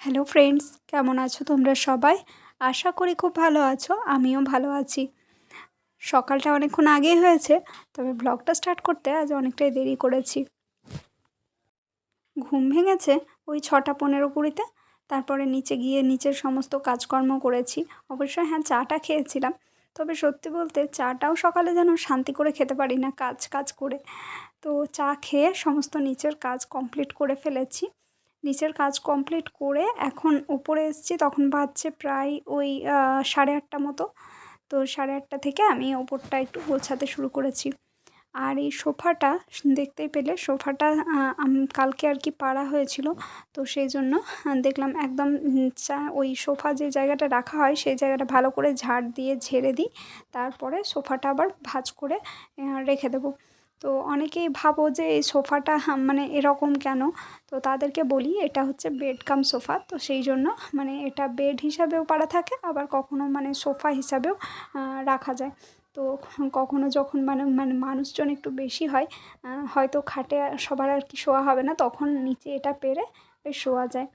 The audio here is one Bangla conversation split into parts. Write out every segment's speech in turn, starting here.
হ্যালো ফ্রেন্ডস, কেমন আছো তোমরা সবাই? আশা করি খুব ভালো আছো। আমিও ভালো আছি। সকালটা অনেকক্ষণ আগেই হয়েছে, তবে ব্লগটা স্টার্ট করতে আজ অনেকটাই দেরি করেছি। ঘুম ভেঙেছে ওই 6:15-20-তে। তারপরে নিচে গিয়ে নিচের সমস্ত কাজকর্ম করেছি। অবশ্যই হ্যাঁ, চাটা খেয়েছিলাম। তবে সত্যি বলতে চাটাও সকালে যেন শান্তি করে খেতে পারি না কাজ কাজ করে। তো চা খেয়ে সমস্ত নিচের কাজ কমপ্লিট করে ফেলেছি। নিচের কাজ কমপ্লিট করে এখন উপরে এসেছি, তখন বাজছে প্রায় ওই 8:30 মতো। তো 8:30 থেকে আমি ওপরটা একটু গোছাতে শুরু করেছি। আর এই সোফাটা দেখতেই পেলে, সোফাটা কালকে আর কি পাড়া হয়েছিল। তো সেই জন্য দেখলাম একদম ওই সোফা যে জায়গাটা রাখা হয় সেই জায়গাটা ভালো করে ঝাড় দিয়ে ঝেড়ে দিই। তারপরে সোফাটা আবার ভাঁজ করে রেখে দেবো। তো অনেকেই ভাবো যে এই সোফাটা মানে এরকম কেন? তো তাদেরকে বলি এটা হচ্ছে বেড কাম সোফা। তো সেই জন্য মানে এটা বেড হিসাবেও পাড়া থাকে, আবার কখনো মানে সোফা হিসাবেও রাখা যায়। তো কখনো যখন মানে মানে মানুষজন একটু বেশি হয়, হয়তো খাটে সবার আর কি শোয়া হবে না, তখন নিচে এটা পেরে বেশ শোয়া যায়।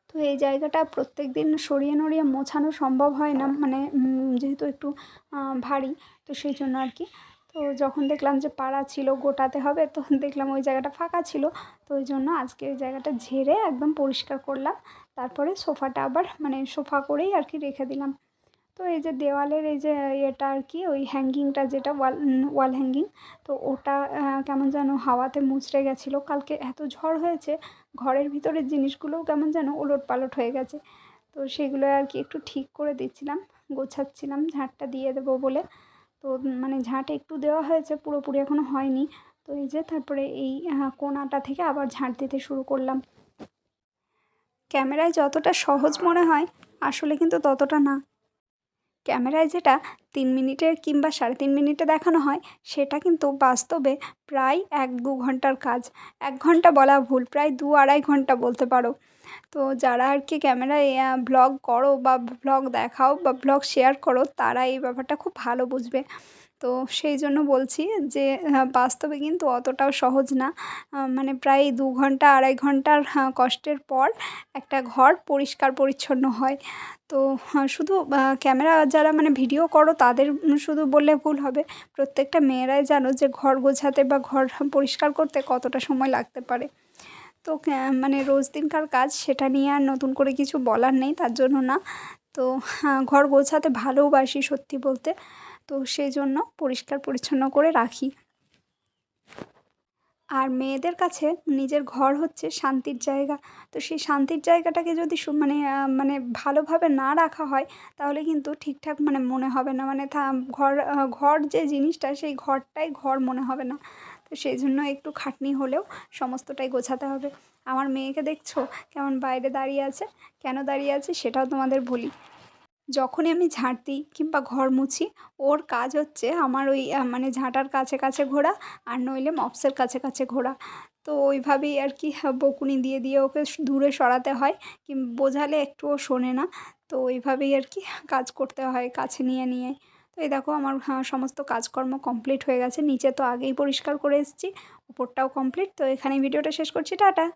তো এই জায়গাটা প্রত্যেকদিন সরিয়ে নড়িয়ে মোছানো সম্ভব হয় না, মানে যেহেতু একটু ভারী। তো সেই জন্য আর কি। তো যখন দেখলাম যে পাড়া ছিল, গোটাতে হবে, তো দেখলাম ওই জায়গাটা ফাঁকা ছিল। তো ওই জন্য আজকে ওই জায়গাটা ঝেড়ে একদম পরিষ্কার করলাম। তারপরে সোফাটা আবার মানে সোফা করেই আর কি রেখে দিলাম। তো এই যে দেওয়ালের এই যে ইয়েটা আর কি, ওই হ্যাঙ্গিংটা যেটা ওয়াল হ্যাঙ্গিং, তো ওটা কেমন যেন হাওয়াতে মুচড়ে গেছিলো। কালকে এত ঝড় হয়েছে, ঘরের ভিতরের জিনিসগুলোও কেমন যেন ওলটপালট হয়ে গেছে। তো সেগুলো আর কি একটু ঠিক করে দিচ্ছিলাম, গোছাচ্ছিলাম ঝাঁটটা দিয়ে দেবো বলে। তো মানে ঝাঁট একটু দেওয়া হয়েছে, পুরোপুরি এখনও হয়নি। তো এই যে তারপরে এই কোণাটা থেকে আবার ঝাঁট দিতে শুরু করলাম। ক্যামেরায় যতটা সহজ মনে হয়, আসলে কিন্তু ততটা না। ক্যামেরায় যেটা 3 মিনিটে কিংবা 3.5 মিনিটে দেখানো হয়, সেটা কিন্তু বাস্তবে প্রায় 1-2 ঘন্টার কাজ। 1 ঘন্টা বলা ভুল, প্রায় 2-2.5 ঘন্টা বলতে পারো। তো যারা আর কি ক্যামেরায় ভ্লগ করো বা ভ্লগ দেখাও বা ভ্লগ শেয়ার করো, তারা এই ব্যাপারটা খুব ভালো বুঝবে। তো সেই জন্য বলছি যে বাস্তবে কিন্তু অতটাও সহজ না। মানে প্রায় 2 ঘন্টা 2.5 ঘন্টার কষ্টের পর একটা ঘর পরিষ্কার পরিচ্ছন্ন হয়। তো শুধু ক্যামেরা যারা মানে ভিডিও করো তাদের শুধু বললে ভুল হবে। প্রত্যেকটা মেয়েরাই জানো যে ঘর গোছাতে বা ঘর পরিষ্কার করতে কতটা সময় লাগতে পারে। তো মানে রোজ দিনকার কাজ, সেটা নিয়ে আর নতুন করে কিছু বলার নেই, তার জন্য না। তো ঘর গোছাতে ভালোবাসি সত্যি বলতে। তো সেই জন্য পরিষ্কার পরিচ্ছন্ন করে রাখি। আর মেয়েদের কাছে নিজের ঘর হচ্ছে শান্তির জায়গা। তো সেই শান্তির জায়গাটাকে যদি মানে ভালোভাবে না রাখা হয়, তাহলে কিন্তু ঠিকঠাক মানে মনে হবে না। মানে ঘর যে জিনিসটা, সেই ঘরটাই ঘর মনে হবে না। তো সেই জন্য একটু খাটনি হলেও সমস্তটাই গোছাতে হবে। আমার মেয়েকে দেখছো কেমন বাইরে দাঁড়িয়ে আছে? কেন দাঁড়িয়ে আছে সেটাও তোমাদের বলি। যখনই আমি ঝাঁট দিই কিংবা ঘর মুছি, ওর কাজ হচ্ছে আমার ওই মানে ঝাঁটার কাছে কাছে ঘোরা, আর নইলে মপসের কাছে কাছে ঘোরা। তো ওইভাবেই আর কি বকুনি দিয়ে দিয়ে ওকে দূরে সরাতে হয়, বোঝালে একটুও শোনে না। তো ওইভাবেই আর কি কাজ করতে হয় কাছে নিয়ে নিয়ে। তো এই দেখো আমার সমস্ত কাজকর্ম কমপ্লিট হয়ে গেছে। নিচে তো আগেই পরিষ্কার করে এসেছি, উপরটাও কমপ্লিট। তো এখানেই ভিডিওটা শেষ করছি, টাটা।